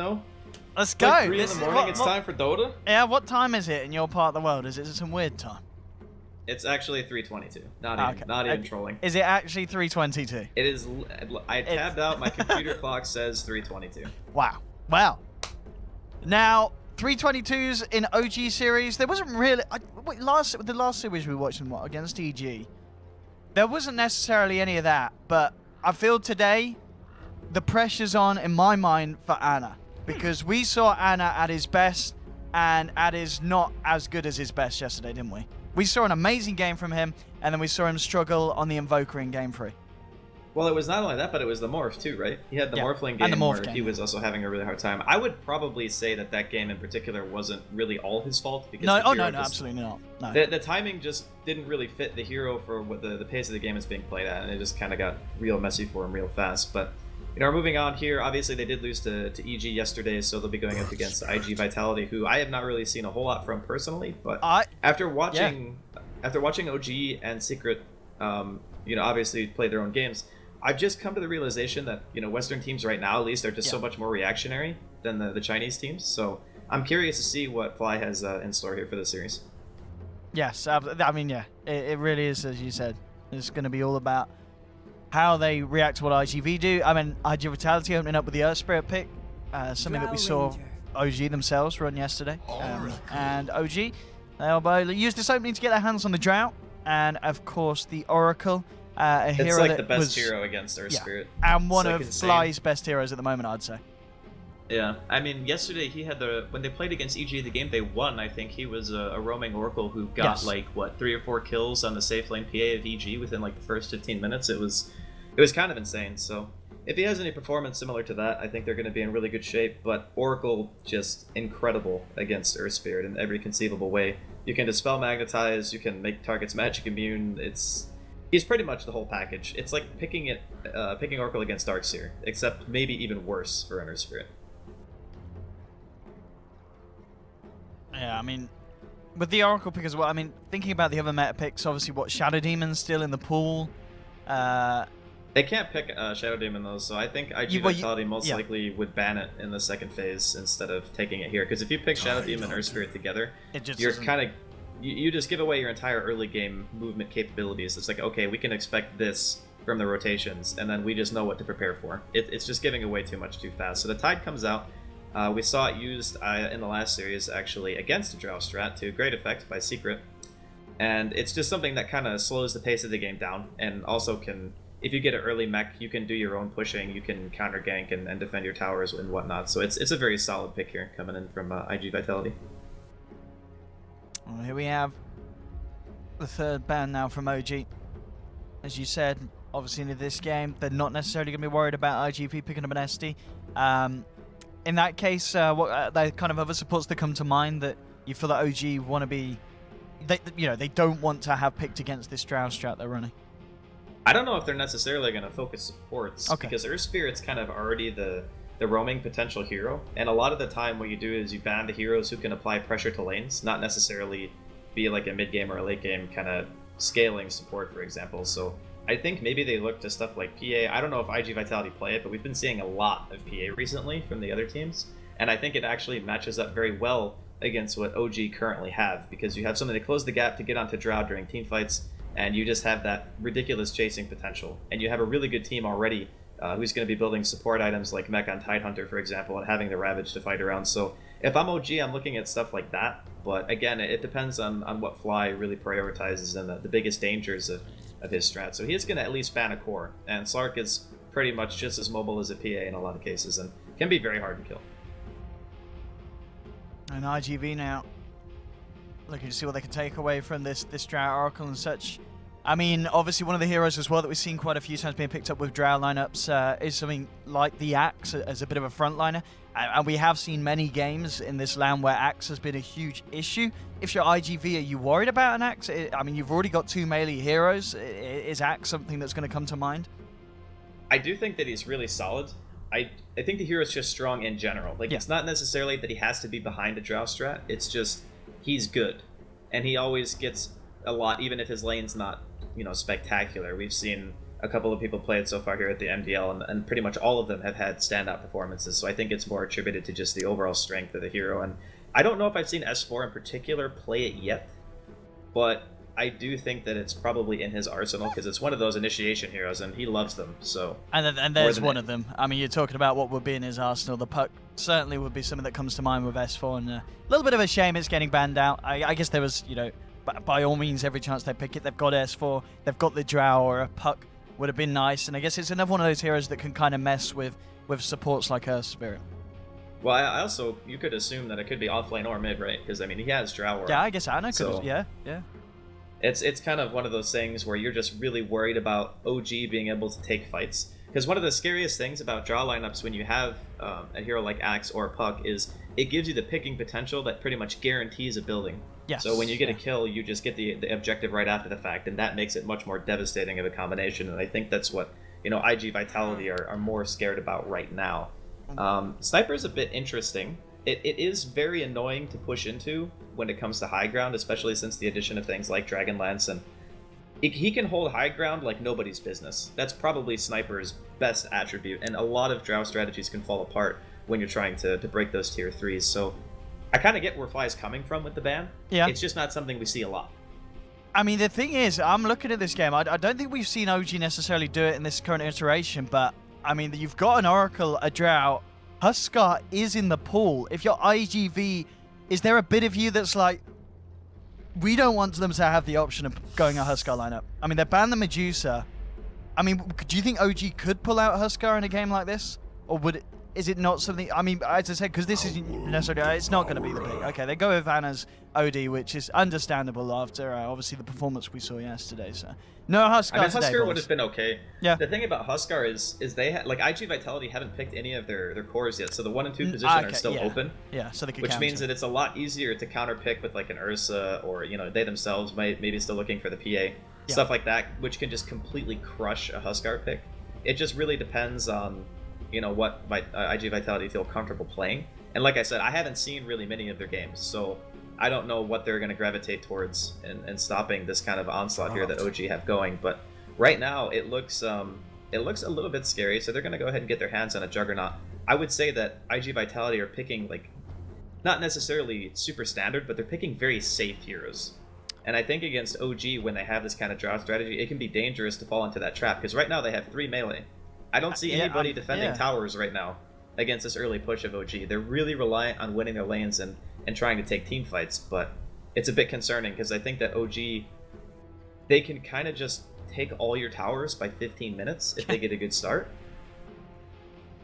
No? Let's go. Like 3 in the morning, it's time for Dota? Yeah, what time is it in your part of the world? Is it some weird time? It's actually 3:22. Not even trolling. Is it actually 3:22? It is. I tabbed out. My computer clock says 3:22. Wow. Wow. Now, 3:22s in OG series. There wasn't really. The last series we watched against EG. There wasn't necessarily any of that, but I feel today the pressure's on in my mind for Ana, because we saw Ana at his best, and at his not as good as his best yesterday, didn't we? We saw an amazing game from him, and then we saw him struggle on the Invoker in Game 3. Well, it was not only that, but it was the Morph too, right? He had the Morphling game where he was also having a really hard time. I would probably say that game in particular wasn't really all his fault. Because no, absolutely not. No. The timing just didn't really fit the hero for what the pace of the game is being played at, and it just kind of got real messy for him real fast. But we're moving on here. Obviously, they did lose to EG yesterday, so they'll be going up against iG.Vitality, who I have not really seen a whole lot from personally. But after watching OG and Secret, obviously play their own games, I've just come to the realization that Western teams right now, at least, are just so much more reactionary than the Chinese teams. So I'm curious to see what Fly has in store here for this series. Yes, I mean, yeah, it really is, as you said. It's going to be all about how they react to what iG.Vit do. I mean, iG.Vitality opening up with the Earth Spirit pick, something that we saw OG themselves run yesterday. And OG, they'll use this opening to get their hands on the Drought, and of course the Oracle, a hero it's like that the best was, hero against Earth Spirit. And one of Fly's best heroes at the moment, I'd say. Yeah, I mean, yesterday he had when they played against EG, the game they won, I think he was a roaming Oracle who got 3 or 4 kills on the safe lane PA of EG within the first 15 minutes. It was kind of insane. So if he has any performance similar to that, I think they're going to be in really good shape. But Oracle, just incredible against Earth Spirit in every conceivable way. You can dispel magnetize, you can make targets magic immune. He's pretty much the whole package. It's like picking Oracle against Darkseer, except maybe even worse for an Earth Spirit. Yeah, I mean, with the Oracle pick as well, I mean, thinking about the other meta picks, obviously, Shadow Demon's still in the pool. They can't pick Shadow Demon, though, so I think iG.Vitality most likely would ban it in the second phase instead of taking it here. Because if you pick Shadow Demon and Earth Spirit together, you're kind of... You just give away your entire early game movement capabilities. It's like, okay, we can expect this from the rotations, and then we just know what to prepare for. It's just giving away too much too fast. So the Tide comes out. We saw it used in the last series, actually, against the Drow strat to great effect by Secret. And it's just something that kind of slows the pace of the game down, and also can, if you get an early mech, you can do your own pushing, you can counter gank and defend your towers and whatnot. So it's a very solid pick here, coming in from iG.Vitality. Well, here we have the third ban now from OG. As you said, obviously in this game, they're not necessarily going to be worried about iG.Vit picking up an SD. In that case, what the kind of other supports that come to mind that you feel that OG want to be, they don't want to have picked against this Drow strat they're running? I don't know if they're necessarily going to focus supports, because Earth Spirit's kind of already the roaming potential hero, and a lot of the time what you do is you ban the heroes who can apply pressure to lanes, not necessarily be like a mid-game or a late-game kind of scaling support, for example. So I think maybe they look to stuff like PA. I don't know if iG.Vitality play it, but we've been seeing a lot of PA recently from the other teams, and I think it actually matches up very well against what OG currently have, because you have something to close the gap to get onto Drow during team fights, and you just have that ridiculous chasing potential, and you have a really good team already who's going to be building support items like Mech on Tidehunter, for example, and having the Ravage to fight around. So if I'm OG, I'm looking at stuff like that, but again, it depends on what Fly really prioritizes and the biggest dangers of his strat. So he is going to at least ban a core, and Slark is pretty much just as mobile as a PA in a lot of cases, and can be very hard to kill. And iG.Vit now looking to see what they can take away from this Drow Oracle and such. I mean, obviously one of the heroes as well that we've seen quite a few times being picked up with Drow lineups is something like the Axe as a bit of a frontliner. And we have seen many games in this LAN where Axe has been a huge issue. If you're iG.Vit, are you worried about an Axe? I mean, you've already got 2 melee heroes. Is Axe something that's going to come to mind? I do think that he's really solid. I think the hero's just strong in general. It's not necessarily that he has to be behind a Drow strat. It's just he's good. And he always gets a lot, even if his lane's not spectacular. We've seen a couple of people played so far here at the MDL, and pretty much all of them have had standout performances. So I think it's more attributed to just the overall strength of the hero. And I don't know if I've seen S4 in particular play it yet, but I do think that it's probably in his arsenal because it's one of those initiation heroes, and he loves them. So and there's one of them. I mean, you're talking about what would be in his arsenal. The puck certainly would be something that comes to mind with S4, and a little bit of a shame it's getting banned out. I guess there was, you know, by all means, every chance they pick it, they've got S4, they've got the Drow, or a puck would have been nice. And I guess it's another one of those heroes that can kind of mess with supports like Earth Spirit. Well, I also, you could assume that it could be offlane or mid, right? Because I mean, he has Drow. Yeah, I guess Anna could. So Yeah. It's kind of one of those things where you're just really worried about OG being able to take fights. Because one of the scariest things about draw lineups when you have a hero like Axe or Puck is it gives you the picking potential that pretty much guarantees a building. Yes. So when you get a kill, you just get the objective right after the fact, and that makes it much more devastating of a combination. And I think that's what, you know, iG.Vitality are more scared about right now. Sniper's a bit interesting. It is very annoying to push into when it comes to high ground, especially since the addition of things like Dragonlance, and he can hold high ground like nobody's business. That's probably Sniper's best attribute, and a lot of Drow strategies can fall apart when you're trying to break those tier 3s. So I kind of get where Fly's coming from with the ban. Yeah. It's just not something we see a lot. I mean, the thing is, I'm looking at this game. I don't think we've seen OG necessarily do it in this current iteration, but I mean, you've got an Oracle, a Drow. Huskar is in the pool. If you're iG.Vit, is there a bit of you that's like, we don't want them to have the option of going a Huskar lineup? I mean, they banned the Medusa. I mean, do you think OG could pull out Huskar in a game like this? Or is it not something? I mean, as I said, because this isn't necessarily, it's not going to be the pick. Okay, they go with Vanna's OD, which is understandable after obviously the performance we saw yesterday. So no Huskar. I mean, today, Huskar would have been okay. Yeah. The thing about Huskar is they like iG.Vitality haven't picked any of their cores yet, so the 1 and 2 position are still open. Yeah, so they could which means that it's a lot easier to counter pick with like an Ursa, or you know, they themselves maybe still looking for the PA, stuff like that, which can just completely crush a Huskar pick. It just really depends on, you know, what iG.Vitality feel comfortable playing. And like I said, I haven't seen really many of their games, so I don't know what they're going to gravitate towards and stopping this kind of onslaught here that OG have going. But right now, it looks a little bit scary, so they're going to go ahead and get their hands on a Juggernaut. I would say that iG.Vitality are picking, like, not necessarily super standard, but they're picking very safe heroes. And I think against OG, when they have this kind of draw strategy, it can be dangerous to fall into that trap, because right now they have 3 melee. I don't see anybody defending towers right now against this early push of OG. They're really reliant on winning their lanes and trying to take team fights, but it's a bit concerning because I think that OG, they can kind of just take all your towers by 15 minutes if they get a good start.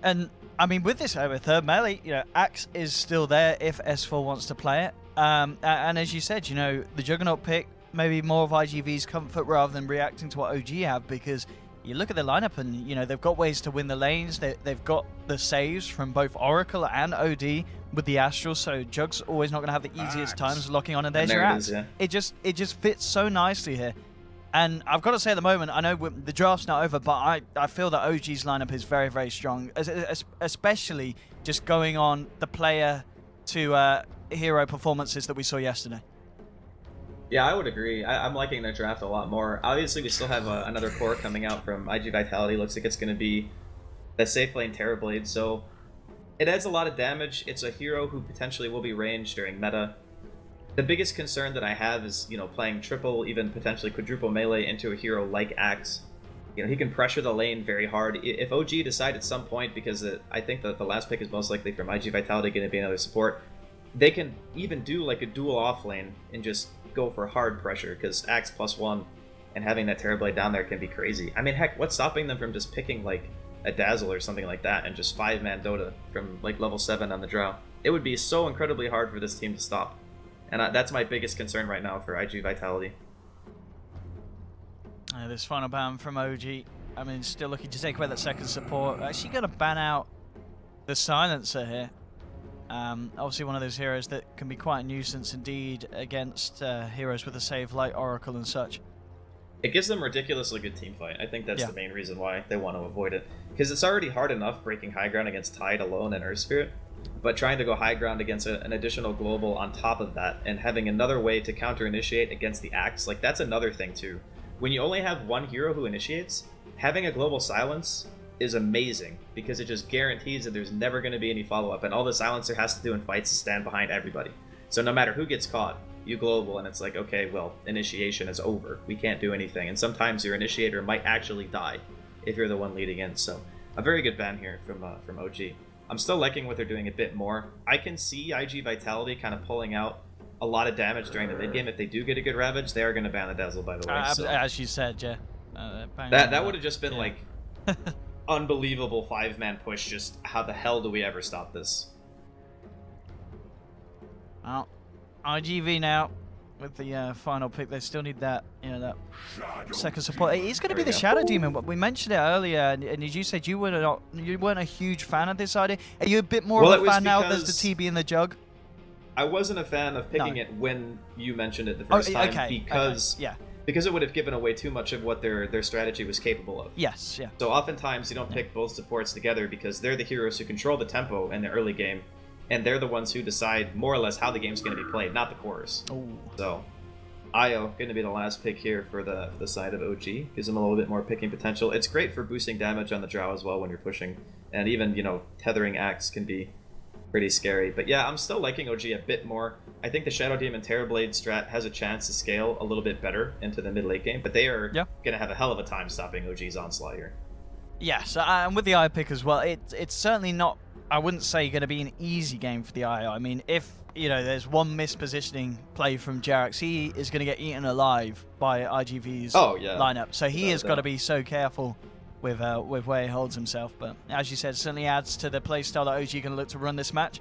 And I mean, with this third melee, you know, Axe is still there if S4 wants to play it. And as you said, you know, the Juggernaut pick maybe more of iG.Vit's comfort rather than reacting to what OG have, because you look at the lineup and, you know, they've got ways to win the lanes. They've got the saves from both Oracle and OD with the Astral, so Jug's always not going to have the easiest times locking on, and there's your Axe. It just fits so nicely here. And I've got to say at the moment, I know the draft's not over, but I feel that OG's lineup is very, very strong, especially just going on the player to hero performances that we saw yesterday. Yeah, I would agree. I'm liking their draft a lot more. Obviously, we still have another core coming out from iG.Vitality. Looks like it's going to be the safe lane Terrorblade, so it adds a lot of damage. It's a hero who potentially will be ranged during meta. The biggest concern that I have is, you know, playing triple, even potentially quadruple melee into a hero like Axe. You know, he can pressure the lane very hard. If OG decide at some point, because I think that the last pick is most likely from iG.Vitality going to be another support, they can even do like a dual off lane and just go for hard pressure, because Axe +1 and having that Terrorblade down there can be crazy. I mean, heck, what's stopping them from just picking like a Dazzle or something like that and just 5-man Dota from like level 7 on the Drow? It would be so incredibly hard for this team to stop. And that's my biggest concern right now for iG.Vitality. This final ban from OG. I mean, still looking to take away that second support. Actually going to ban out the Silencer here. Obviously one of those heroes that can be quite a nuisance indeed against heroes with a save like Oracle and such. It gives them ridiculously good team fight. I think that's the main reason why they want to avoid it. Because it's already hard enough breaking high ground against Tide alone and Earth Spirit, but trying to go high ground against an additional global on top of that, and having another way to counter initiate against the Axe, like that's another thing too. When you only have one hero who initiates, having a global silence is amazing because it just guarantees that there's never going to be any follow-up, and all the silencer has to do in fights is stand behind everybody. So no matter who gets caught, you global, and it's like, okay, well, initiation is over. We can't do anything. And sometimes your initiator might actually die if you're the one leading in. So a very good ban here from OG. I'm still liking what they're doing a bit more. I can see iG.Vitality kind of pulling out a lot of damage during the mid game. If they do get a good Ravage, they are going to ban the Dazzle, by the way. So as you said, yeah. That would have just been like unbelievable 5-man push. Just how the hell do we ever stop this? Well, iG.Vit now with the final pick. They still need that, that second support. It's going to be the Shadow Demon. But we mentioned it earlier, and as you said, you weren't a huge fan of this idea. Are you a bit more of a fan now? There's the TB in the jug. I wasn't a fan of picking it when you mentioned it the first time because it would have given away too much of what their strategy was capable of. Yes, yeah. So oftentimes you don't pick both supports together because they're the heroes who control the tempo in the early game, and they're the ones who decide more or less how the game's going to be played, not the cores. Oh. So Io going to be the last pick here for the side of OG. Gives them a little bit more picking potential. It's great for boosting damage on the drow as well when you're pushing, and even tethering axe can be pretty scary. But yeah, I'm still liking OG a bit more. I think the Shadow Demon Terrorblade strat has a chance to scale a little bit better into the mid-late game, but they are going to have a hell of a time stopping OG's onslaught here. Yes, and with the Io pick as well, it's certainly not, I wouldn't say, going to be an easy game for the Io. I mean, if there's one mispositioning play from Jerax, he is going to get eaten alive by iG.Vit's lineup. So he has got to be so careful with where he holds himself. But as you said, it certainly adds to the playstyle that OG are going to look to run this match.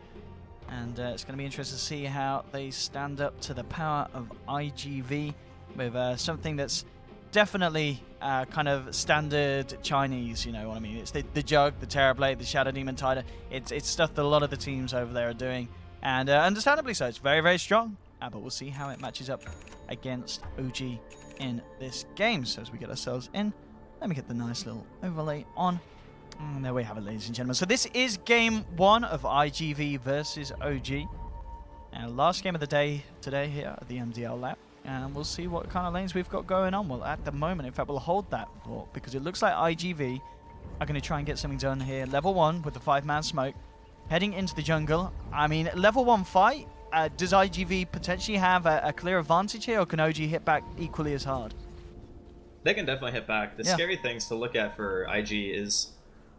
And it's going to be interesting to see how they stand up to the power of iG.Vit with something that's definitely kind of standard Chinese, you know what I mean? It's the Jug, the Terrorblade, the Shadow Demon Tider. It's stuff that a lot of the teams over there are doing. And understandably so, it's very, very strong. But we'll see how it matches up against OG in this game. So as we get ourselves in, let me get the nice little overlay on. And there we have it, ladies and gentlemen. So this is game 1 of iG.Vit versus OG. And last game of the day today here at the MDL lab. And we'll see what kind of lanes we've got going on. Well, at the moment, in fact, we'll hold that thought because it looks like iG.Vit are going to try and get something done here. Level 1 with the 5-man smoke. Heading into the jungle. I mean, level 1 fight. Does iG.Vit potentially have a clear advantage here, or can OG hit back equally as hard? They can definitely hit back. The scary things to look at for IG is,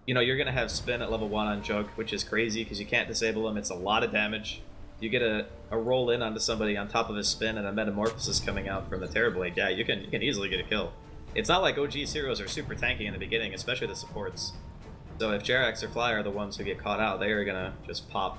you're going to have spin at level 1 on Jug, which is crazy because you can't disable him. It's a lot of damage. You get a roll in onto somebody on top of his spin and a metamorphosis coming out from the Terrorblade. Yeah, you can easily get a kill. It's not like OG's heroes are super tanky in the beginning, especially the supports. So if Jerax or Fly are the ones who get caught out, they are going to just pop.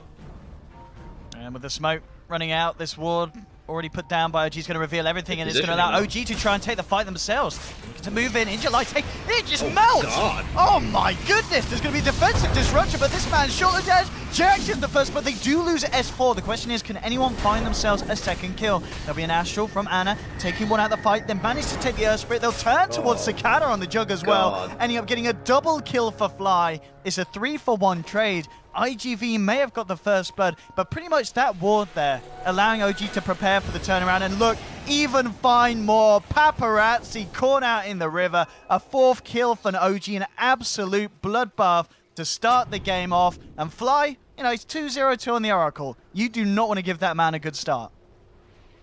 And with the smoke running out, this ward already put down by OG is going to reveal everything, and it's going to allow OG to try and take the fight themselves. To move in July, it just melts! God. Oh my goodness, there's going to be defensive disruption, but this man's short of damage. Jerax is the first, but they do lose S4. The question is, can anyone find themselves a second kill? There'll be an Astral from Ana, taking one out of the fight, then manage to take the Earth Spirit. They'll turn towards Cicada on the Jug as well, ending up getting a double kill for Fly. It's a 3-for-1 trade. iG.Vit may have got the first blood, but pretty much that ward there, allowing OG to prepare for the turnaround. And look, even find more paparazzi caught out in the river. A 4th kill for an OG, an absolute bloodbath to start the game off. And Fly, he's 2-0-2 on the Oracle. You do not want to give that man a good start.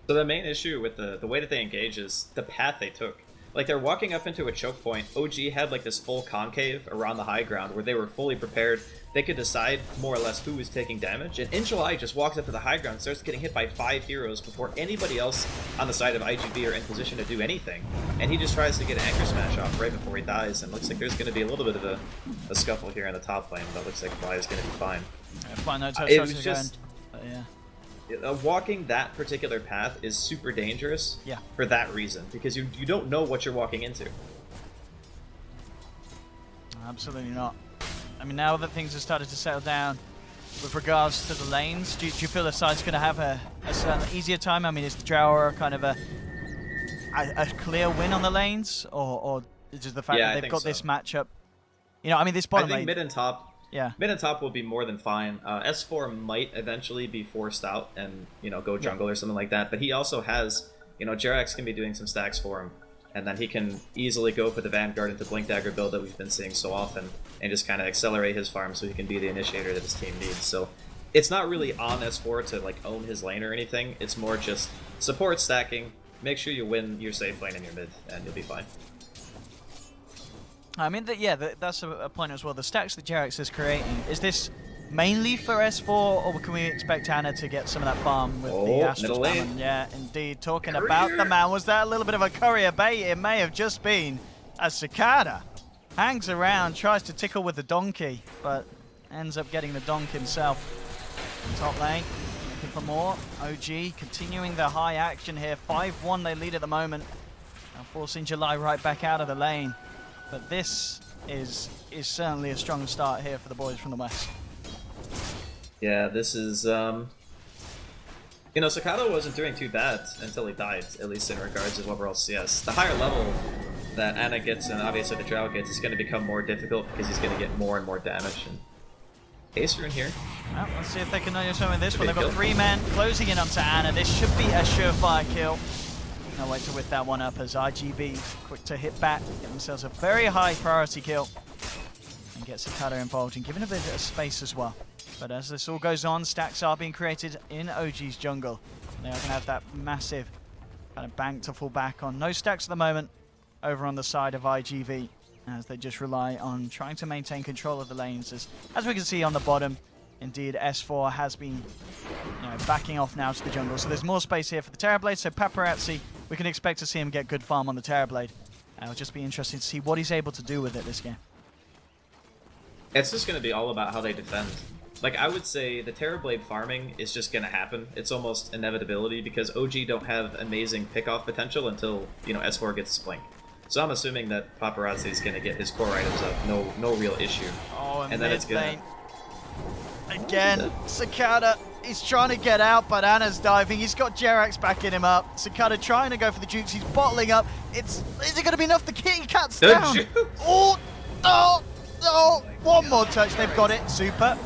So the main issue with the way that they engage is the path they took. Like, they're walking up into a choke point. OG had like this full concave around the high ground where they were fully prepared. They could decide more or less who was taking damage. And July just walks up to the high ground and starts getting hit by 5 heroes before anybody else on the side of iG.Vit are in position to do anything. And he just tries to get an anchor smash off right before he dies. And looks like there's going to be a little bit of a scuffle here in the top lane, but looks like Fly is going to be fine. Fine, no, it was just... walking that particular path is super dangerous for that reason, because you don't know what you're walking into. Absolutely not. I mean, now that things have started to settle down with regards to the lanes, do you feel the side's going to have a easier time? I mean, is the Drower kind of a clear win on the lanes, or just the fact that they've got this matchup? I mean, this bottom lane... mid and top... Yeah. Mid and top will be more than fine. S4 might eventually be forced out and, go jungle or something like that. But he also has, Jerax can be doing some stacks for him. and then he can easily go for the Vanguard into Blink Dagger build that we've been seeing so often, and just kind of accelerate his farm so he can be the initiator that his team needs. So it's not really on S4 to like own his lane or anything, it's more just support stacking, make sure you win your safe lane in your mid, and you'll be fine. I mean, that's a point as well. The stacks that JerAx is creating, is this mainly for S4, or can we expect Ana to get some of that farm with the Astral Spam? Yeah, indeed. Talking about the man, was that a little bit of a courier bait? It may have just been, as Cicada hangs around, tries to tickle with the donkey, but ends up getting the donk himself. Top lane, looking for more. OG continuing the high action here. 5-1 they lead at the moment. Now forcing July right back out of the lane. But this is certainly a strong start here for the boys from the West. Yeah, this is, you know, Cicada wasn't doing too bad until he died, at least in regards to overall CS. The higher level that Ana gets, and obviously the Drow gets, is going to become more difficult because he's going to get more and more damage. And Ace Rune here. Well, let's see if they can know something with this one. They've got 3 men closing in onto Ana. This should be a surefire kill. No way to whip that one up as iG.Vit quick to hit back, get themselves a very high priority kill, and get Cicada involved and giving a bit of space as well. But as this all goes on, stacks are being created in OG's jungle. They are going to have that massive kind of bank to fall back on. No stacks at the moment over on the side of iG.Vit, as they just rely on trying to maintain control of the lanes. As we can see on the bottom, indeed S4 has been backing off now to the jungle. So there's more space here for the Terrorblade. So Paparazzi, we can expect to see him get good farm on the Terrorblade. It'll just be interesting to see what he's able to do with it this game. It's just going to be all about how they defend. Like, I would say the Terrorblade farming is just going to happen. It's almost inevitability because OG don't have amazing pick-off potential until, you know, S4 gets his blink. So I'm assuming that Paparazzi is going to get his core items up, no real issue. Oh, and then it's going to... Again, Cicada, he's trying to get out, but Ana's diving. He's got JerAx backing him up. Cicada trying to go for the jukes. He's bottling up. Is it going to be enough to kill Cats down? Oh, one more touch. They've got it. Super.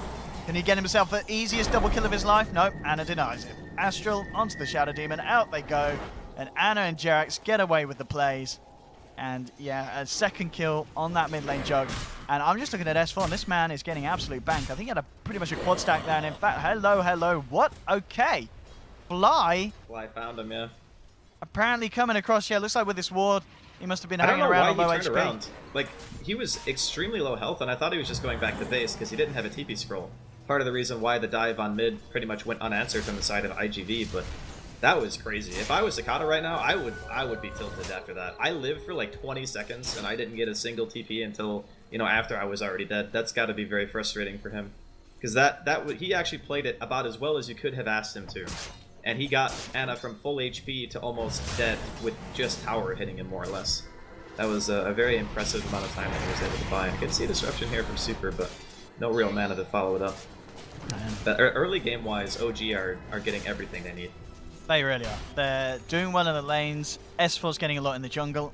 Can he get himself the easiest double kill of his life? Nope, Ana denies it. Astral onto the Shadow Demon, out they go. And Ana and JerAx get away with the plays. And yeah, a second kill on that mid lane jug. And I'm just looking at S4, and this man is getting absolute bank. I think he had pretty much a quad stack there. And in fact, hello, what? Okay. Fly found him, yeah. Apparently coming across, yeah, looks like with this ward, he must have been hanging around on low HP. Around. Like, he was extremely low health, and I thought he was just going back to base because he didn't have a TP scroll. Part of the reason why the dive on mid pretty much went unanswered from the side of iG.Vit, but that was crazy. If I was Cicada right now, I would be tilted after that. I lived for like 20 seconds, and I didn't get a single TP until, you know, after I was already dead. That's got to be very frustrating for him. Because he actually played it about as well as you could have asked him to. And he got Ana from full HP to almost dead with just tower hitting him, more or less. That was a very impressive amount of time that he was able to buy. And you can see disruption here from Super, but no real mana to follow it up. But early game-wise, OG are getting everything they need. They really are. They're doing well in the lanes. S4's getting a lot in the jungle.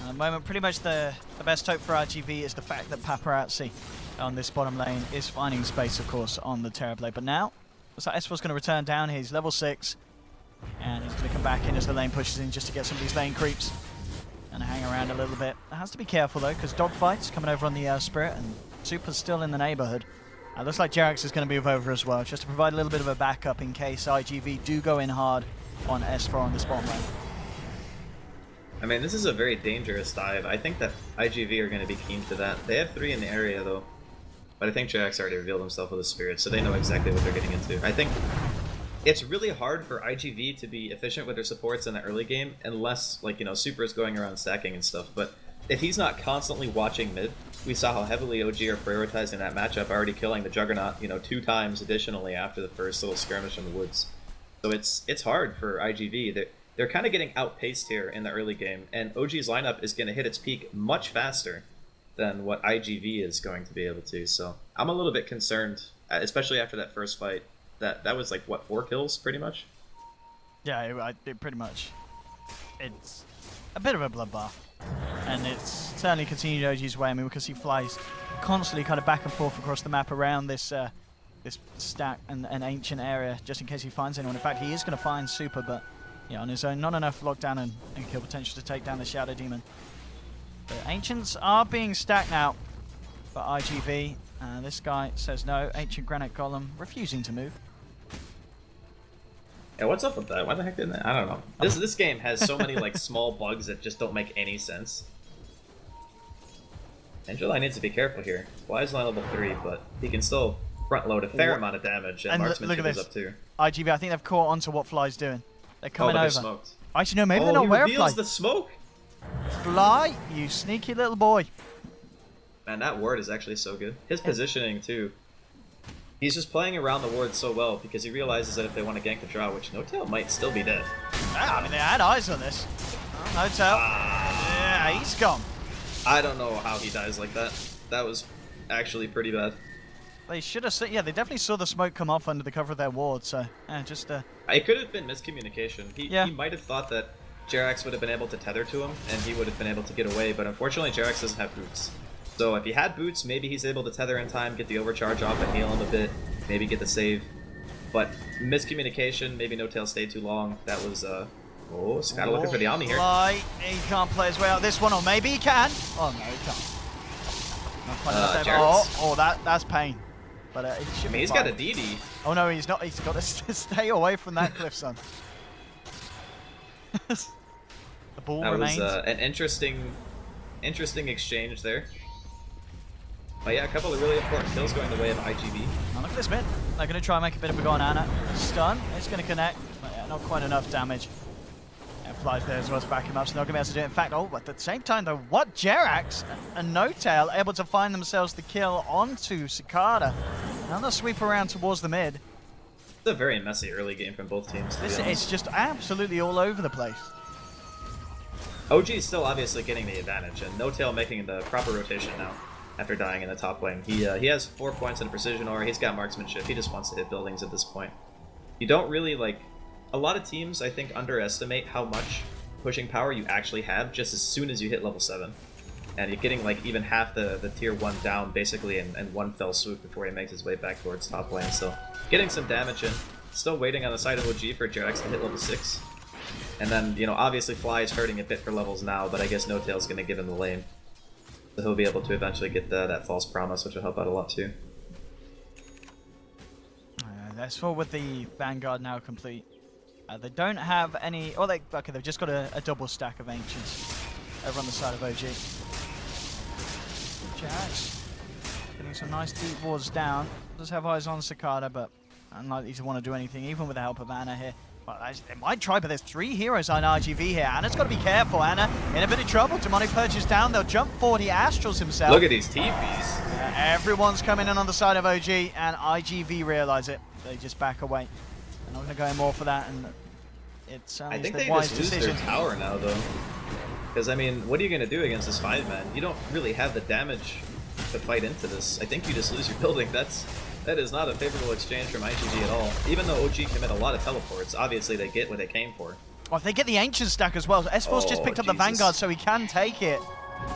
At the moment, pretty much the best hope for iG.Vit is the fact that Paparazzi on this bottom lane is finding space, of course, on the Terrorblade. But now, looks like S4's going to return down. He's level 6. And he's going to come back in as the lane pushes in just to get some of these lane creeps. And hang around a little bit. It has to be careful, though, because Dogfight's coming over on the Spirit, and Super's still in the neighborhood. Looks like JerAx is going to move over as well, just to provide a little bit of a backup in case iG.Vit do go in hard on S4 on this bottom lane. I mean, this is a very dangerous dive. I think that iG.Vit are going to be keen to that. They have 3 in the area, though. But I think JerAx already revealed himself with a Spirit, so they know exactly what they're getting into. I think it's really hard for iG.Vit to be efficient with their supports in the early game, unless, like, you know, Super is going around stacking and stuff. But if he's not constantly watching mid, we saw how heavily OG are prioritizing that matchup, already killing the Juggernaut, you know, 2 times additionally after the first little skirmish in the woods. So it's hard for iG.Vit. They're kind of getting outpaced here in the early game, and OG's lineup is going to hit its peak much faster than what iG.Vit is going to be able to. So I'm a little bit concerned, especially after that first fight. That was like, what, 4 kills pretty much? Yeah, it pretty much. It's a bit of a bloodbath. And it's certainly continued OG's way. I mean, because he flies constantly kind of back and forth across the map around this this stack and an ancient area, just in case he finds anyone. In fact, he is going to find Super, but Yeah, on his own, not enough lockdown and kill potential to take down the Shadow Demon. The Ancients are being stacked now by iG.Vit. This guy says no. Ancient Granite Golem refusing to move. Yeah, what's up with that? Why the heck didn't I don't know. This game has so many like small bugs that just don't make any sense. Angelai needs to be careful here. Why is line level 3, but he can still front load a fair amount of damage, and marksmanship is up too. iG.Vit, I think they've caught onto what Fly's doing. They're coming over. Smoked. Actually, no, maybe they're not aware of Fly. The smoke. Fly, you sneaky little boy. Man, that ward is actually so good. His positioning too. He's just playing around the ward so well because he realizes that if they want to gank the draw, which No-Tail might still be dead. Yeah, I mean, they had eyes on this. Oh, No-Tail. Yeah, he's gone. I don't know how he dies like that. That was actually pretty bad. They should have seen, yeah, they definitely saw the smoke come off under the cover of their ward, so just it could have been miscommunication. He might have thought that Jerax would have been able to tether to him, and he would have been able to get away, but unfortunately Jerax doesn't have boots. So if he had boots, maybe he's able to tether in time, get the overcharge off and heal him a bit, maybe get the save. But miscommunication, maybe No-Tail stayed too long. That was, oh, Skada looking for the Omni here. He can't play his way out this one, or maybe he can. Oh, no, he can't. That's pain. But it should be he's fine. got a DD. Oh no, he's not. He's got to stay away from that cliff, son. The ball remains. That was an interesting exchange there. But yeah, a couple of really important kills going the way of iG.Vit. Now look at this mid. They're going to try and make a bit of a go on Ana. Stun. It's going to connect. But yeah, not quite enough damage. And Fly's there as well to back him up, so they're not going to be able to do it. In fact, at the same time though, what Jerax and No-Tail able to find themselves the kill onto Cicada. Now they'll sweep around towards the mid. It's a very messy early game from both teams. It's just absolutely all over the place. OG is still obviously getting the advantage, and No-Tail making the proper rotation now after dying in the top lane. He has 4 points in precision aura. He's got marksmanship. He just wants to hit buildings at this point. You don't really like. A lot of teams, I think, underestimate how much pushing power you actually have just as soon as you hit level 7. And you're getting like even half the tier 1 down basically in one fell swoop before he makes his way back towards top lane. So getting some damage in. Still waiting on the side of OG for Jerax to hit level 6. And then, you know, obviously Fly is hurting a bit for levels now, but I guess No-Tail's going to give him the lane. So he'll be able to eventually get that false promise, which will help out a lot too. That's all with the Vanguard now complete. They don't have any. Oh, they've just got a double stack of Ancients over on the side of OG. Jerax getting some nice deep wards down. Does have eyes on Cicada, but unlikely to want to do anything, even with the help of Ana here. Well, they might try, but there's 3 heroes on iG.Vit here. Ana's got to be careful. Ana in a bit of trouble. Demonic Purchase down. They'll jump 40 Astrals himself. Look at these TPs. Everyone's coming in on the side of OG, and iG.Vit realize it. They just back away. They're not going to go in more for that, and it's I think the they wise just lose decision. their tower now, though. Because, I mean, what are you going to do against this 5-man? You don't really have the damage to fight into this. I think you just lose your building. That is not a favorable exchange from iG.Vit at all. Even though OG commit a lot of teleports, obviously they get what they came for. Well, they get the Ancient stack as well. S4's just picked up the Vanguard, so he can take it.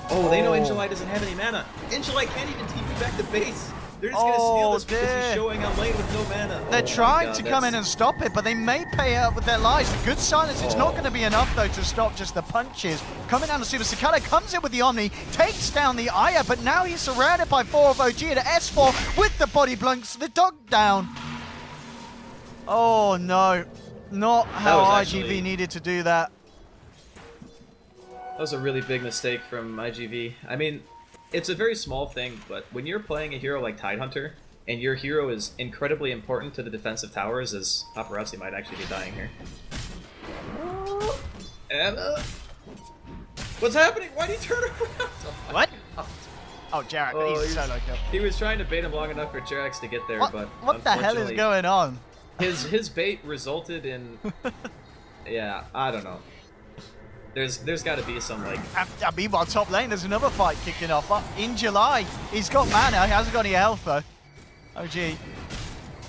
Oh, they know Angelai doesn't have any mana. Angelai can't even TP back to base. They're just gonna steal this because he's showing on lane with no mana. They're trying to come in and stop it, but they may pay out with their lives. The good silence, it's not going to be enough though to stop just the punches. Coming down to Super Cicada, comes in with the Omni, takes down the Aya, but now he's surrounded by 4 of OG and S4 with the body blunks, the dog down. Oh no, not how iG.Vit needed to do that. That was a really big mistake from iG.Vit. I mean, it's a very small thing, but when you're playing a hero like Tidehunter, and your hero is incredibly important to the defensive towers, as Paparazzi might actually be dying here. Anna? What's happening? Why'd he turn around? What? Oh, Jerax, he's solo kill. He was trying to bait him long enough for Jerax to get there, but what the hell is going on? His bait resulted in... yeah, I don't know. There's got to be some, like... Meanwhile, top lane, there's another fight kicking off. In July, he's got mana, he hasn't got any health, though. OG,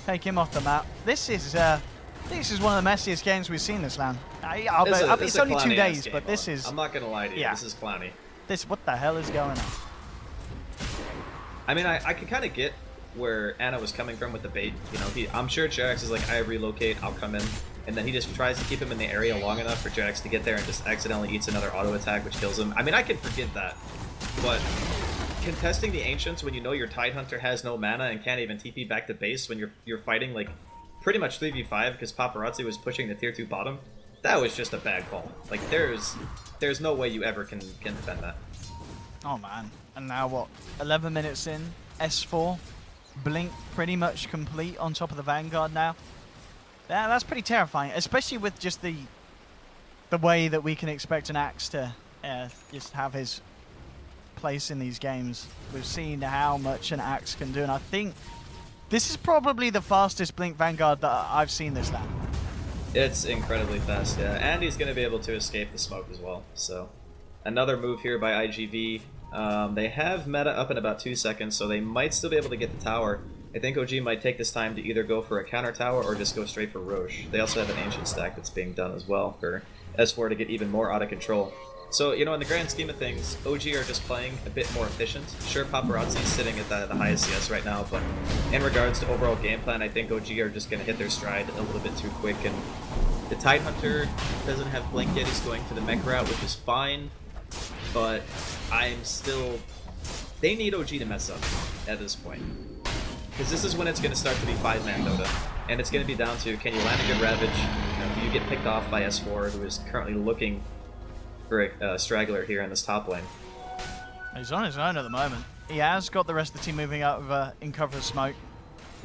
take him off the map. This is one of the messiest games we've seen this LAN. It's only 2 days, but this is... I'm not going to lie to you, this is clowny. What the hell is going on? I mean, I can kind of get where Ana was coming from with the bait. You know, I'm sure Jerax is like, I relocate, I'll come in and then he just tries to keep him in the area long enough for Jax to get there and just accidentally eats another auto attack, which kills him. I mean, I can forgive that, but contesting the Ancients when you know your Tidehunter has no mana and can't even TP back to base when you're fighting like pretty much 3v5 because Paparazzi was pushing the tier 2 bottom, that was just a bad call. Like there's no way you ever can defend that. Oh man, and now what? 11 minutes in, S4, Blink pretty much complete on top of the Vanguard now. That's pretty terrifying, especially with just the way that we can expect an Axe to just have his place in these games. We've seen how much an Axe can do, and I think this is probably the fastest Blink Vanguard that I've seen this lap. It's incredibly fast, yeah, and he's going to be able to escape the smoke as well, so... Another move here by iG.Vit. They have meta up in about 2 seconds, so they might still be able to get the tower. I think OG might take this time to either go for a counter tower or just go straight for Roche. They also have an Ancient stack that's being done as well for S4 to get even more out of control. So, you know, in the grand scheme of things, OG are just playing a bit more efficient. Sure, Paparazzi's sitting at the highest CS right now, but in regards to overall game plan, I think OG are just going to hit their stride a little bit too quick. And the Tidehunter doesn't have Blink yet, he's going for the mech route, which is fine. But I'm still... They need OG to mess up at this point. Because this is when it's going to start to be 5-man Dota. And it's going to be down to, can you land a good Ravage? You know, do you get picked off by S4, who is currently looking for a straggler here in this top lane? He's on his own at the moment. He has got the rest of the team moving out in cover of smoke.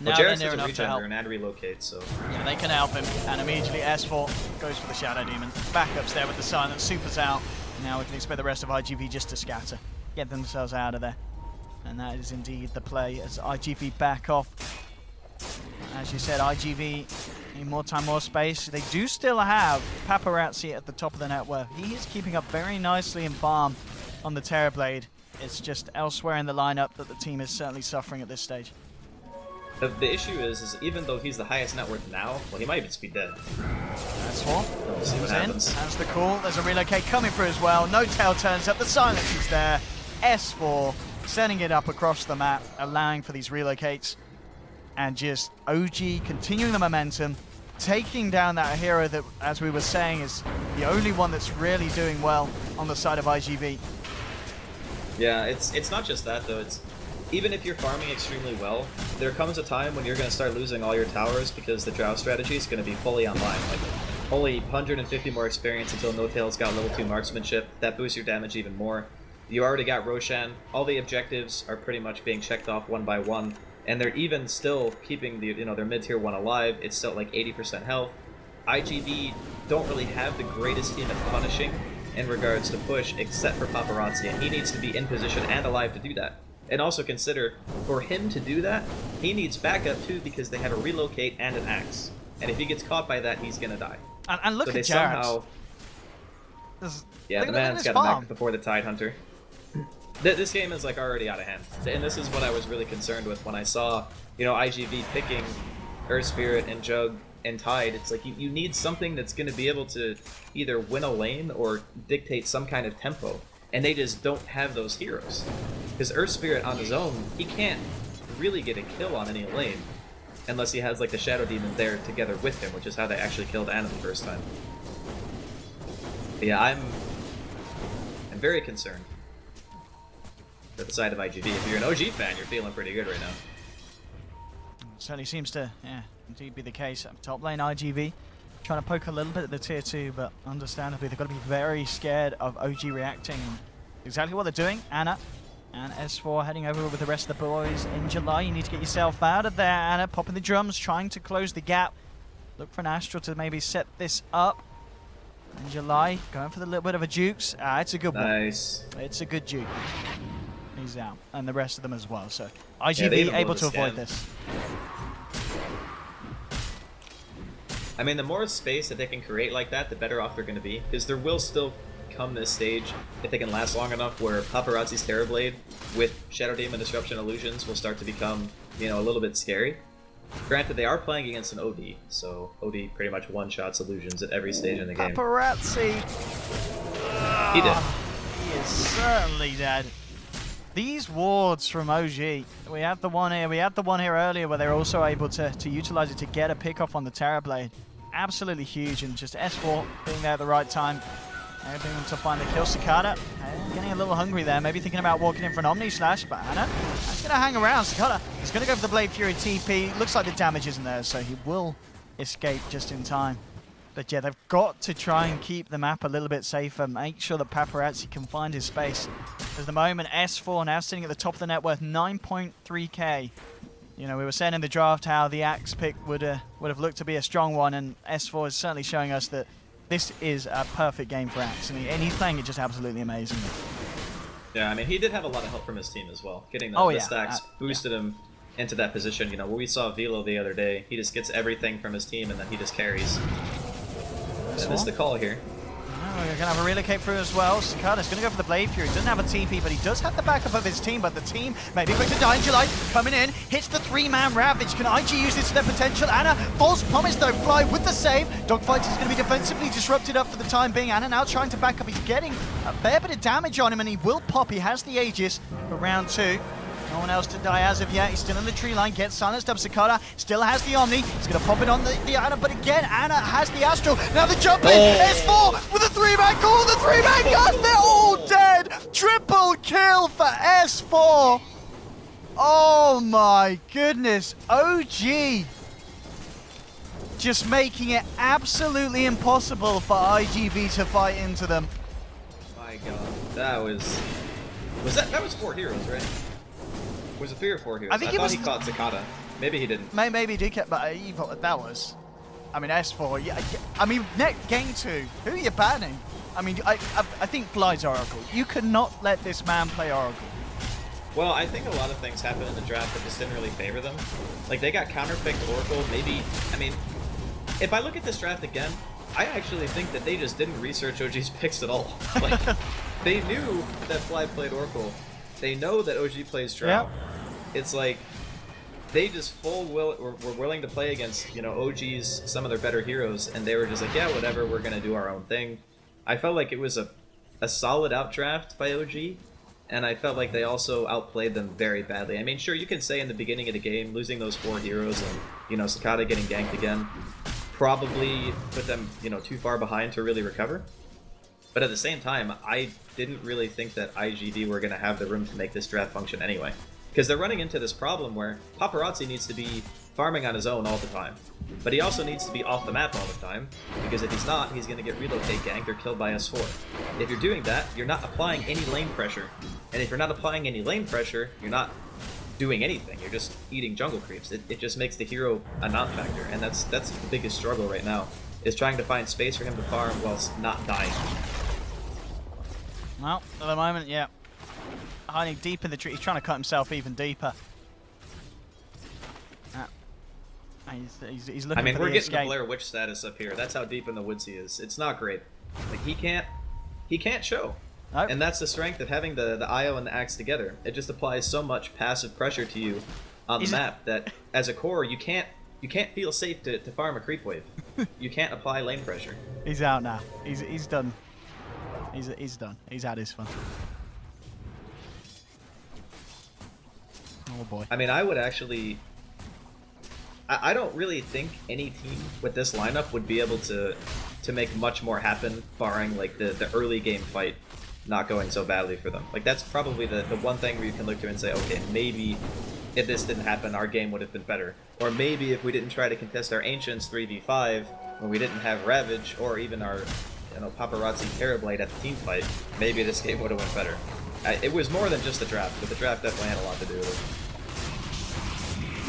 Well, Now Jax they're has near a enough to help. regen and relocate, so... Yeah, they can help him. And immediately S4 goes for the Shadow Demon. Backups there with the Silence. Super's out. Now we can expect the rest of iG.Vit just to scatter. Get themselves out of there. And that is indeed the play as iG.Vit back off. As you said, iG.Vit need more time, more space. They do still have Paparazzi at the top of the network. He is keeping up very nicely in farm on the Terrorblade. It's just elsewhere in the lineup that the team is certainly suffering at this stage. The issue is even though he's the highest net worth now, well, he might even be dead. That's all. We'll see what happens. That's the call. There's a relocate coming through as well. No tail turns up. The Silence is there. S4 sending it up across the map, allowing for these relocates. And just OG continuing the momentum, taking down that hero that, as we were saying, is the only one that's really doing well on the side of iG.Vit. Yeah, it's not just that, though. It's even if you're farming extremely well, there comes a time when you're going to start losing all your towers because the Drow strategy is going to be fully online. Like, only 150 more experience until No Tail's got level 2 marksmanship. That boosts your damage even more. You already got Roshan. All the objectives are pretty much being checked off one by one, and they're even still keeping the their mid-tier 1 alive. It's still like 80% health. iG.Vit don't really have the greatest team at punishing in regards to push, except for Paparazzi, and he needs to be in position and alive to do that. And also consider, for him to do that, he needs backup too because they have a relocate and an axe. And if he gets caught by that, he's gonna die. And look so at Jax. Yeah, the man's got a mech before the Tidehunter. This game is like already out of hand. And this is what I was really concerned with when I saw, iG.Vit picking Earth Spirit and Jug and Tide. It's like you need something that's gonna be able to either win a lane or dictate some kind of tempo. And they just don't have those heroes. Because Earth Spirit on his own, he can't really get a kill on any lane unless he has like the Shadow Demon there together with him, which is how they actually killed Ana the first time. But yeah, I'm very concerned for the side of iG.Vit. If you're an OG fan, you're feeling pretty good right now. It certainly seems to, indeed be the case. Top lane iG.Vit trying to poke a little bit at the tier 2, but understandably they've got to be very scared of OG reacting. Exactly what they're doing. Ana and S4 heading over with the rest of the boys in July. You need to get yourself out of there, Ana. Popping the drums, trying to close the gap. Look for an Astral to maybe set this up. In July, going for the little bit of a jukes. It's a good one. Nice. It's a good juke. He's out. And the rest of them as well. So iG.Vit able to avoid this. I mean, the more space that they can create like that, the better off they're going to be. Because there will still come this stage, if they can last long enough, where Paparazzi's Terrorblade with Shadow Demon Disruption Illusions will start to become, a little bit scary. Granted, they are playing against an OD, so OD pretty much one-shots Illusions at every stage in the game. Paparazzi! He did. He is certainly dead. These wards from OG, we had the one here earlier where they were also able to utilize it to get a pick off on the Terrorblade. absolutely huge, and just S4 being there at the right time, being able to find the kill. Cicada getting a little hungry there, maybe thinking about walking in for an Omni Slash, but Ana that's going to hang around. Cicada is going to go for the Blade Fury TP. Looks like the damage isn't there, so he will escape just in time. But yeah, they've got to try and keep the map a little bit safer, make sure that Paparazzi can find his space. At the moment, S4 now sitting at the top of the net worth 9.3k. You know, we were saying in the draft how the Axe pick would have looked to be a strong one, and S4 is certainly showing us that this is a perfect game for Axe, and he's playing it just absolutely amazing. Yeah, I mean, he did have a lot of help from his team as well. Getting the stacks boosted him into that position. You know, when we saw Velo the other day, he just gets everything from his team, and then he just carries. And that's the call here. Oh, we're going to have a relocate through as well. Cicada's going to go for the Blade Fury. Doesn't have a TP, but he does have the backup of his team. But the team maybe quick to die in July. Coming in, hits the 3-man Ravage. Can IG use this to their potential? Ana, false promise though. Fly with the save. Dogfight is going to be defensively disrupted up for the time being. Ana now trying to back up. He's getting a fair bit of damage on him, and he will pop. He has the Aegis for round 2. No one else to die as of yet. He's still in the tree line. Gets silenced up. Cicada still has the Omni. He's going to pop it on the Ana, but again, Ana has the Astral. Now the jump in. S4 with a 3-man call. The 3-man gun. They're all dead. Triple kill for S4. Oh my goodness. OG just making it absolutely impossible for iG.Vit to fight into them. My God, that was 4 heroes, right? Was it 3 or 4 heroes? I thought he caught Cicada. Maybe he didn't. Maybe he did get, but that was. I mean, S4. Yeah, I mean, game 2. Who are you banning? I mean, I think Fly's Oracle. You cannot let this man play Oracle. Well, I think a lot of things happened in the draft that just didn't really favor them. Like, they got counterpicked Oracle. Maybe, I mean, if I look at this draft again, I actually think that they just didn't research OG's picks at all. Like, they knew that Fly played Oracle. They know that OG plays Drow. Yep. It's like they just were willing to play against, you know, OG's some of their better heroes, and they were just like, yeah, whatever, we're gonna do our own thing. I felt like it was a solid outdraft by OG, and I felt like they also outplayed them very badly. I mean, sure, you can say in the beginning of the game, losing those 4 heroes and, you know, Cicada getting ganked again probably put them, you know, too far behind to really recover. But at the same time, I didn't really think that iG.Vit were going to have the room to make this draft function anyway. Because they're running into this problem where Paparazzi needs to be farming on his own all the time. But he also needs to be off the map all the time, because if he's not, he's going to get relocate ganked or killed by S4. If you're doing that, you're not applying any lane pressure. And if you're not applying any lane pressure, you're not doing anything. You're just eating jungle creeps. It just makes the hero a non-factor, and that's the biggest struggle right now, is trying to find space for him to farm whilst not dying. Well, at the moment, yeah. Hiding deep in the tree. He's trying to cut himself even deeper. He's looking. I mean, for we're the getting escape. the Blair Witch status up here. That's how deep in the woods he is. It's not great. Like, he can't show. Nope. And that's the strength of having the IO and the Axe together. It just applies so much passive pressure to you on the map that as a core you can't feel safe to farm a creep wave. You can't apply lane pressure. He's out now. He's done. He's done. He's had his fun. Oh boy. I mean, I would actually. I don't really think any team with this lineup would be able to make much more happen, barring like the early game fight not going so badly for them. Like, that's probably the one thing where you can look to and say, okay, maybe if this didn't happen, our game would have been better. Or maybe if we didn't try to contest our Ancients 3v5 when we didn't have Ravage, or even our, you know, Paparazzi Terrorblade at the team fight, maybe this game would have went better. It was more than just the draft, but the draft definitely had a lot to do with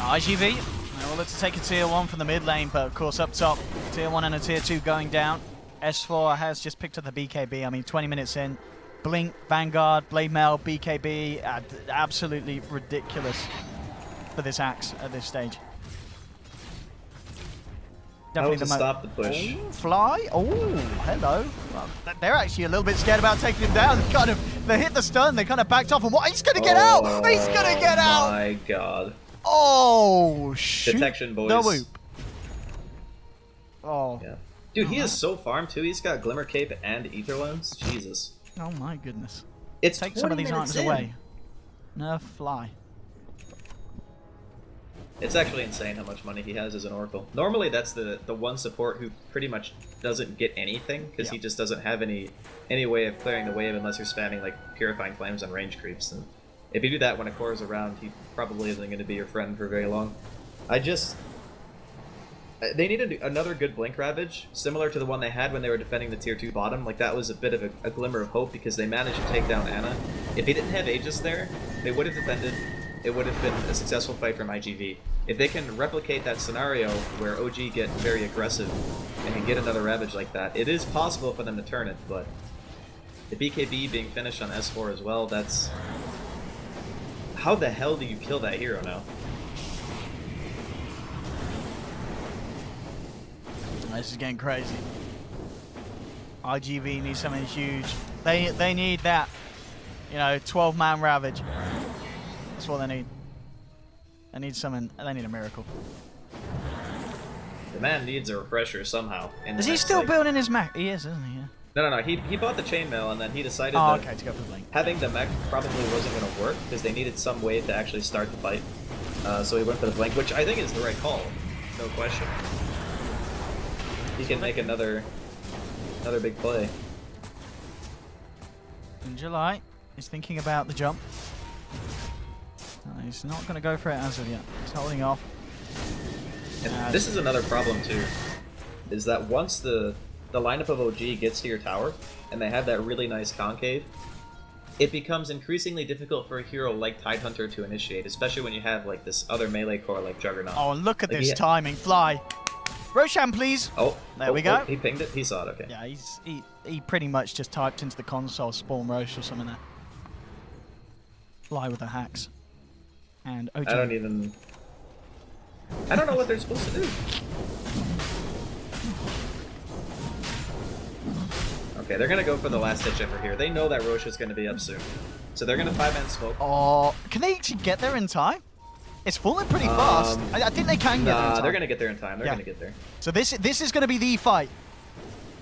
it. iG.Vit, well, let's take a tier 1 from the mid lane, but of course up top, tier 1 and a tier 2 going down. S4 has just picked up the BKB. I mean, 20 minutes in, Blink, Vanguard, Blade Mail, BKB, absolutely ridiculous for this Axe at this stage. Definitely to stop the push. Oh, Fly. Oh, hello. Well, they're actually a little bit scared about taking him down. They hit the stun. They kind of backed off. And what? He's going to get out. He's going to get out. Oh my God. Oh, shoot. Detection, boys. The whoop. Oh. Yeah. Dude, he is so farmed too. He's got Glimmer Cape and Ether Lens. Jesus. Oh my goodness. Take some of these items away. Nerf Fly. It's actually insane how much money he has as an Oracle. Normally that's the one support who pretty much doesn't get anything, because he just doesn't have any way of clearing the wave unless you're spamming like Purifying Flames on range creeps. And if you do that when a core is around, he probably isn't going to be your friend for very long. They needed another good Blink Ravage, similar to the one they had when they were defending the tier 2 bottom. Like, that was a bit of a glimmer of hope, because they managed to take down Ana. If they didn't have Aegis there, they would have defended. It would have been a successful fight from iG.Vit. If they can replicate that scenario where OG get very aggressive and can get another Ravage like that, it is possible for them to turn it, but the BKB being finished on S4 as well, that's... How the hell do you kill that hero now? This is getting crazy. iG.Vit needs something huge. They need that, you know, 12-man Ravage. That's what they need. They need something. They need a miracle. The man needs a refresher somehow. Is he still building his mech? He is, isn't he? Yeah. No. He bought the chainmail and then he decided that to go for Blink. Having the mech probably wasn't going to work because they needed some way to actually start the fight. So he went for the Blink, which I think is the right call. No question. He can make another big play. In July, he's thinking about the jump. He's not going to go for it as of yet. He's holding off. And this is another problem too, is that once the lineup of OG gets to your tower, and they have that really nice concave, it becomes increasingly difficult for a hero like Tidehunter to initiate, especially when you have like this other melee core like Juggernaut. Oh, look at this timing. Fly. Roshan, please. There we go. He pinged it. He saw it. Okay. Yeah, he pretty much just typed into the console spawn Rosh or something there. Fly with the hacks. And OG. I don't know what they're supposed to do. Okay, they're gonna go for the last ditch effort here. They know that Rosh is gonna be up soon, so they're gonna 5-man smoke. Oh, can they actually get there in time? It's falling pretty fast. I think they can get there in time. They're gonna get there in time. They're gonna get there. So this is gonna be the fight.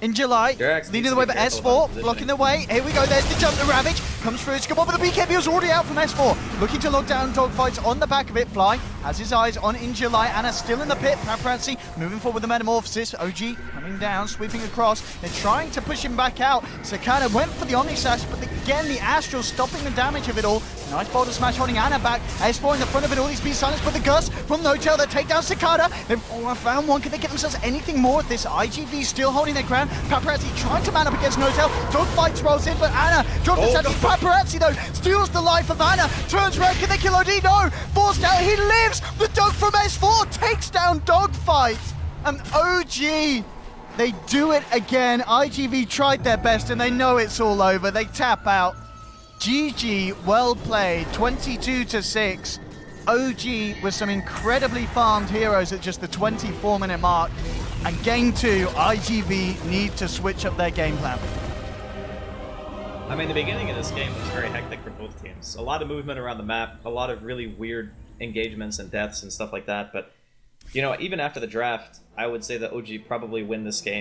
In July, leading the way by S4, blocking the way. Here we go, there's the jump, the Ravage comes through, it's come up, but the BKB was already out from S4. Looking to lock down dogfights on the back of it. Fly has his eyes on In July. Ana still in the pit. Paparazzi moving forward with the Metamorphosis. OG coming down, sweeping across. They're trying to push him back out. Sakata went for the Omnisash, but again, the Astral stopping the damage of it all. Nice boulder smash holding Ana back. S4 in the front of it all. He's been silenced, but the Gust from No-Tail that take down Sakata. They've found one. Can they get themselves anything more of this? iG.Vit still holding their ground. Paparazzi trying to man up against No-Tail. Dogfights rolls in, but Ana drops the Sandy. Paparazzi, though, steals the life of Ana. Turns red. Can they kill OD? No. Forced out. He lives. The dog from S4 takes down Dogfight. And OG, they do it again. iG.Vit tried their best, and they know it's all over. They tap out. GG, well played, 22-6. OG with some incredibly farmed heroes at just the 24-minute mark. And game 2, iG.Vit need to switch up their game plan. I mean, the beginning of this game was very hectic for both teams. A lot of movement around the map, a lot of really weird engagements and deaths and stuff like that. But, you know, even after the draft, I would say that OG probably win this game.